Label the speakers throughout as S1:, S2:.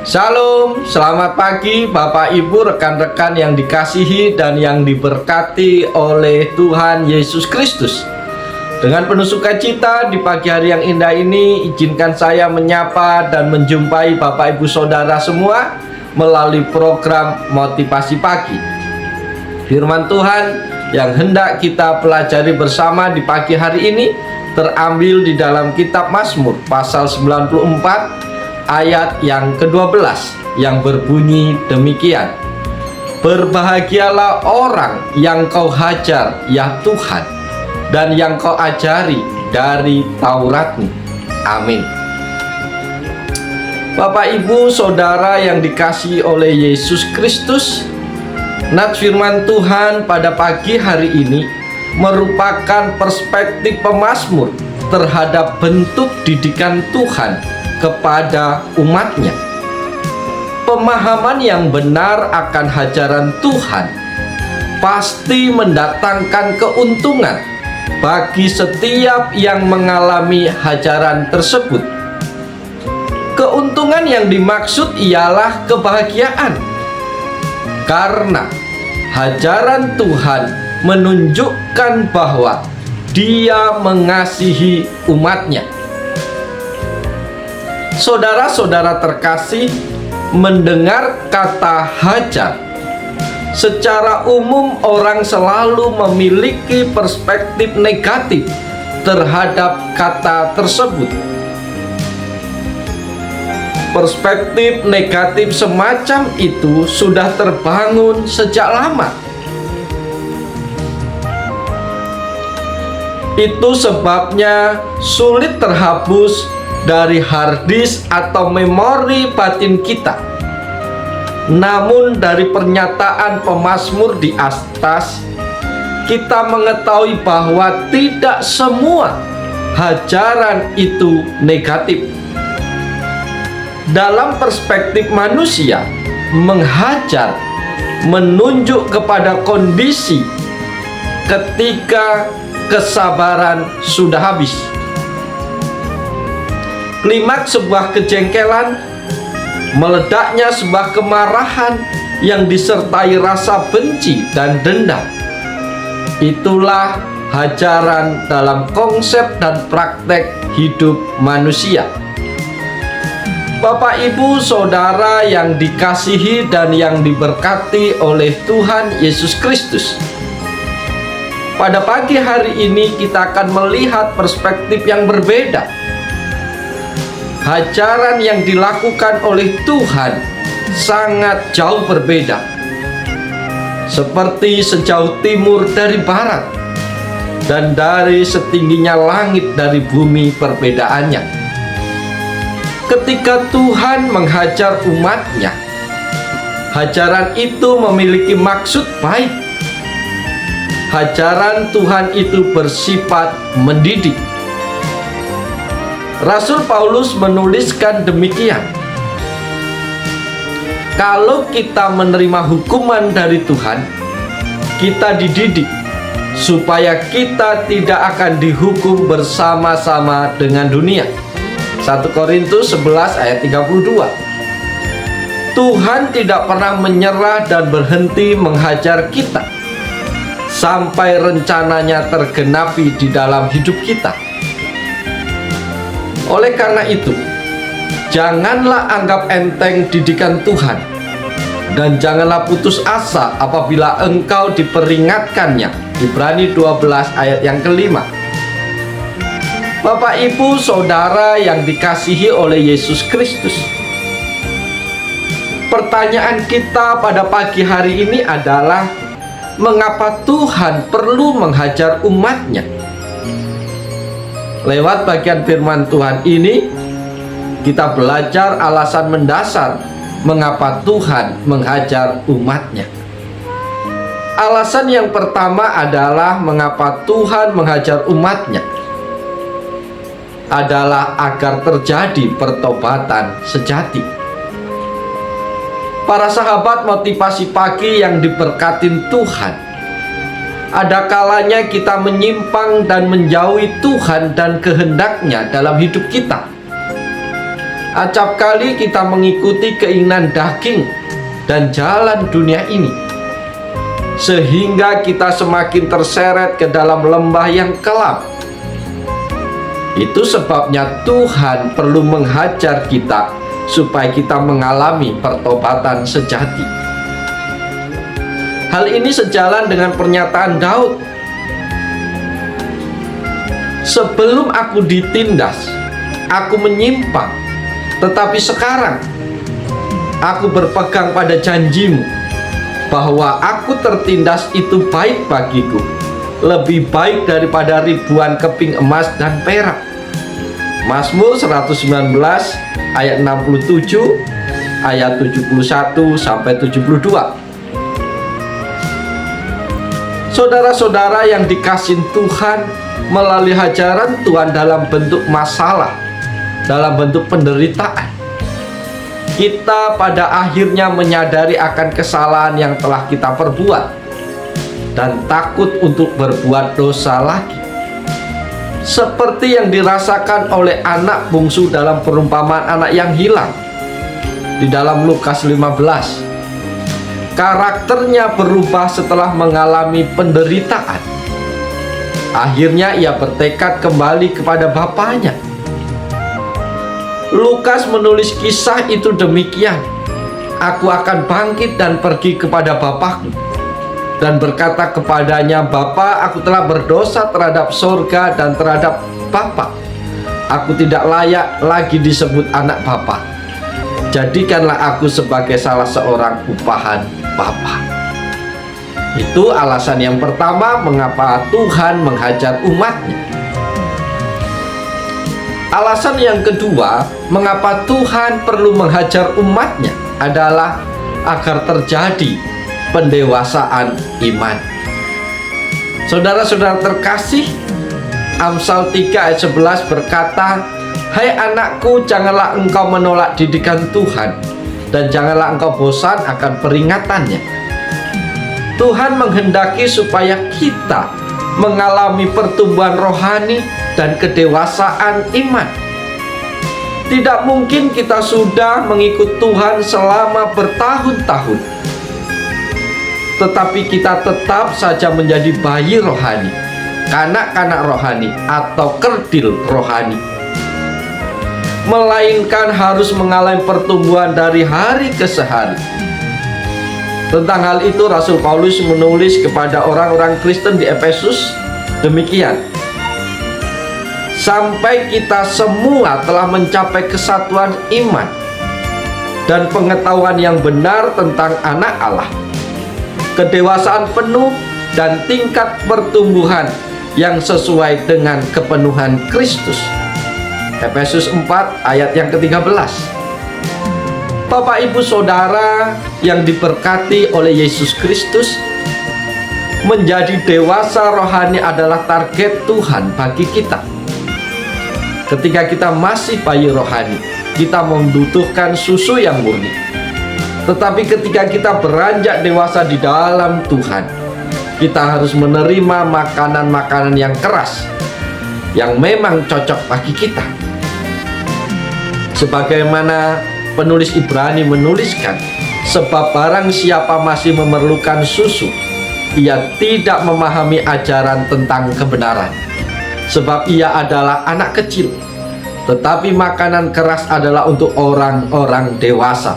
S1: Shalom, selamat pagi Bapak Ibu, rekan-rekan yang dikasihi dan yang diberkati oleh Tuhan Yesus Kristus. Dengan penuh sukacita di pagi hari yang indah ini, izinkan saya menyapa dan menjumpai Bapak Ibu Saudara semua melalui program Motivasi Pagi. Firman Tuhan yang hendak kita pelajari bersama di pagi hari ini terambil di dalam kitab Mazmur pasal 94 ayat yang ke-12 yang berbunyi demikian. Berbahagialah orang yang kau hajar ya Tuhan, dan yang kau ajari dari Taurat-Mu. Amin. Bapak Ibu Saudara yang dikasihi oleh Yesus Kristus, nats firman Tuhan pada pagi hari ini merupakan perspektif pemazmur terhadap bentuk didikan Tuhan kepada umatnya. Pemahaman yang benar akan hajaran Tuhan pasti mendatangkan keuntungan bagi setiap yang mengalami hajaran tersebut. Keuntungan yang dimaksud ialah kebahagiaan, karena hajaran Tuhan menunjukkan bahwa Dia mengasihi umatnya. Saudara-saudara terkasih, mendengar kata hajar, secara umum orang selalu memiliki perspektif negatif terhadap kata tersebut. Perspektif negatif semacam itu sudah terbangun sejak lama. Itu sebabnya sulit terhapus dari harddisk atau memori batin kita. Namun dari pernyataan pemazmur di atas, kita mengetahui bahwa tidak semua hajaran itu negatif. Dalam perspektif manusia, menghajar menunjuk kepada kondisi ketika kesabaran sudah habis. Klimaks sebuah kejengkelan, meledaknya sebuah kemarahan yang disertai rasa benci dan dendam. Itulah hajaran dalam konsep dan praktek hidup manusia. Bapak Ibu Saudara yang dikasihi dan yang diberkati oleh Tuhan Yesus Kristus, pada pagi hari ini kita akan melihat perspektif yang berbeda. Hajaran yang dilakukan oleh Tuhan sangat jauh berbeda, seperti sejauh timur dari barat, dan dari setingginya langit dari bumi perbedaannya. Ketika Tuhan menghajar umatnya, hajaran itu memiliki maksud baik. Hajaran Tuhan itu bersifat mendidik. Rasul Paulus menuliskan demikian, kalau kita menerima hukuman dari Tuhan, kita dididik supaya kita tidak akan dihukum bersama-sama dengan dunia. 1 Korintus 11 ayat 32. Tuhan tidak pernah menyerah dan berhenti menghajar kita sampai rencananya tergenapi di dalam hidup kita. Oleh karena itu, janganlah anggap enteng didikan Tuhan, dan janganlah putus asa apabila engkau diperingatkannya. Ibrani 12 ayat yang kelima. Bapak Ibu Saudara yang dikasihi oleh Yesus Kristus, pertanyaan kita pada pagi hari ini adalah, mengapa Tuhan perlu menghajar umatnya? Lewat bagian firman Tuhan ini, kita belajar alasan mendasar mengapa Tuhan menghajar umatnya. Alasan yang pertama adalah mengapa Tuhan menghajar umatnya adalah agar terjadi pertobatan sejati. Para sahabat motivasi pagi yang diberkatin Tuhan, ada kalanya kita menyimpang dan menjauhi Tuhan dan kehendaknya dalam hidup kita. Acap kali kita mengikuti keinginan daging dan jalan dunia ini, sehingga kita semakin terseret ke dalam lembah yang kelam. Itu sebabnya Tuhan perlu menghajar kita supaya kita mengalami pertobatan sejati. Hal ini sejalan dengan pernyataan Daud, "Sebelum aku ditindas, aku menyimpang, tetapi sekarang aku berpegang pada janji-Mu, bahwa aku tertindas itu baik bagiku, lebih baik daripada ribuan keping emas dan perak." Mazmur 119 ayat 67, ayat 71 sampai 72. Saudara-saudara yang dikasihi Tuhan, melalui hajaran Tuhan dalam bentuk masalah, dalam bentuk penderitaan, kita pada akhirnya menyadari akan kesalahan yang telah kita perbuat dan takut untuk berbuat dosa lagi. Seperti yang dirasakan oleh anak bungsu dalam perumpamaan anak yang hilang di dalam Lukas 15. Karakternya berubah setelah mengalami penderitaan. Akhirnya ia bertekad kembali kepada bapaknya. Lukas menulis kisah itu demikian, "Aku akan bangkit dan pergi kepada bapakku, dan berkata kepadanya, Bapa, aku telah berdosa terhadap sorga dan terhadap Bapa. Aku tidak layak lagi disebut anak Bapa. Jadikanlah aku sebagai salah seorang upahan Bapa." Itu alasan yang pertama mengapa Tuhan menghajar umatnya. Alasan yang kedua mengapa Tuhan perlu menghajar umatnya adalah agar terjadi pendewasaan iman. Saudara-saudara terkasih, Amsal 3 ayat 11 berkata, "Hai anakku, janganlah engkau menolak didikan Tuhan, dan janganlah engkau bosan akan peringatannya." Tuhan menghendaki supaya kita mengalami pertumbuhan rohani dan kedewasaan iman. Tidak mungkin kita sudah mengikut Tuhan selama bertahun-tahun, tetapi kita tetap saja menjadi bayi rohani, kanak-kanak rohani, atau kerdil rohani, melainkan harus mengalami pertumbuhan dari hari ke hari. Tentang hal itu Rasul Paulus menulis kepada orang-orang Kristen di Efesus demikian, "Sampai kita semua telah mencapai kesatuan iman dan pengetahuan yang benar tentang anak Allah, kedewasaan penuh dan tingkat pertumbuhan yang sesuai dengan kepenuhan Kristus." Efesus 4 ayat yang ke-13. Bapak, Ibu, Saudara yang diberkati oleh Yesus Kristus, menjadi dewasa rohani adalah target Tuhan bagi kita. Ketika kita masih bayi rohani, kita membutuhkan susu yang murni. Tetapi ketika kita beranjak dewasa di dalam Tuhan, kita harus menerima makanan-makanan yang keras, yang memang cocok bagi kita. Sebagaimana penulis Ibrani menuliskan, "Sebab barang siapa masih memerlukan susu, ia tidak memahami ajaran tentang kebenaran, sebab ia adalah anak kecil. Tetapi makanan keras adalah untuk orang-orang dewasa."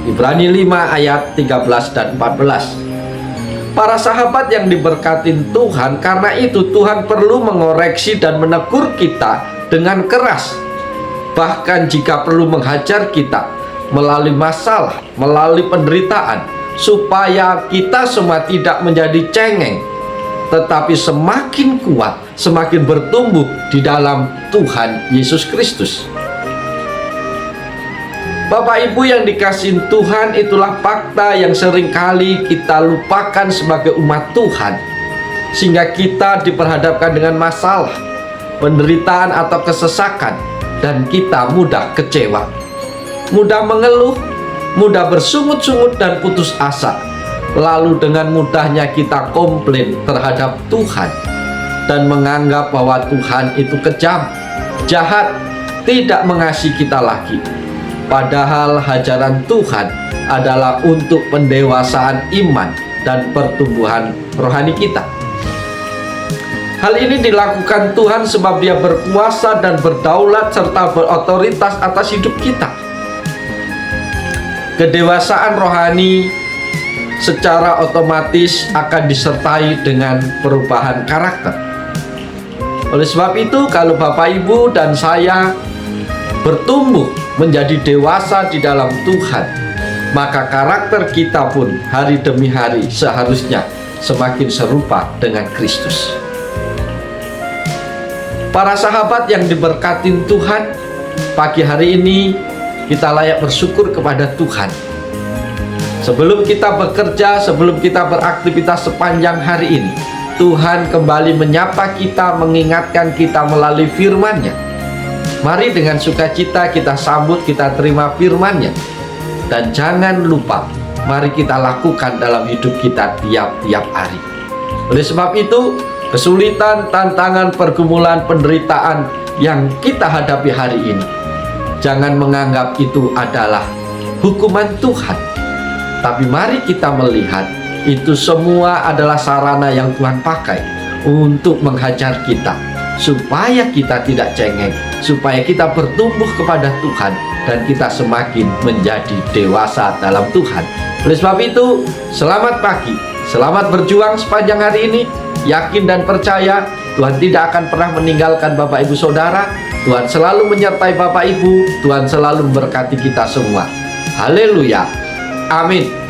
S1: Ibrani 5 ayat 13 dan 14. Para sahabat yang diberkatin Tuhan, karena itu Tuhan perlu mengoreksi dan menegur kita dengan keras, bahkan jika perlu menghajar kita melalui masalah, melalui penderitaan, supaya kita semua tidak menjadi cengeng, tetapi semakin kuat, semakin bertumbuh di dalam Tuhan Yesus Kristus. Bapak Ibu yang dikasihi Tuhan, itulah fakta yang seringkali kita lupakan sebagai umat Tuhan, sehingga kita diperhadapkan dengan masalah, penderitaan atau kesesakan, dan kita mudah kecewa, mudah mengeluh, mudah bersungut-sungut dan putus asa. Lalu dengan mudahnya kita komplain terhadap Tuhan dan menganggap bahwa Tuhan itu kejam, jahat, tidak mengasihi kita lagi. Padahal hajaran Tuhan adalah untuk pendewasaan iman dan pertumbuhan rohani kita. Hal ini dilakukan Tuhan sebab Dia berkuasa dan berdaulat serta berotoritas atas hidup kita. Kedewasaan rohani secara otomatis akan disertai dengan perubahan karakter. Oleh sebab itu, kalau Bapak Ibu dan saya bertumbuh menjadi dewasa di dalam Tuhan, maka karakter kita pun hari demi hari seharusnya semakin serupa dengan Kristus. Para sahabat yang diberkatin Tuhan, pagi hari ini kita layak bersyukur kepada Tuhan. Sebelum kita bekerja, sebelum kita beraktivitas sepanjang hari ini, Tuhan kembali menyapa kita, mengingatkan kita melalui firman-Nya. Mari dengan sukacita kita sambut, kita terima firman-Nya. Dan jangan lupa, mari kita lakukan dalam hidup kita tiap-tiap hari. Oleh sebab itu, kesulitan, tantangan, pergumulan, penderitaan yang kita hadapi hari ini, jangan menganggap itu adalah hukuman Tuhan. Tapi mari kita melihat, itu semua adalah sarana yang Tuhan pakai untuk menghajar kita, supaya kita tidak cengeng, supaya kita bertumbuh kepada Tuhan, dan kita semakin menjadi dewasa dalam Tuhan. Oleh sebab itu, selamat pagi, selamat berjuang sepanjang hari ini. Yakin dan percaya Tuhan tidak akan pernah meninggalkan Bapak Ibu Saudara. Tuhan selalu menyertai Bapak Ibu. Tuhan selalu memberkati kita semua. Haleluya, amin.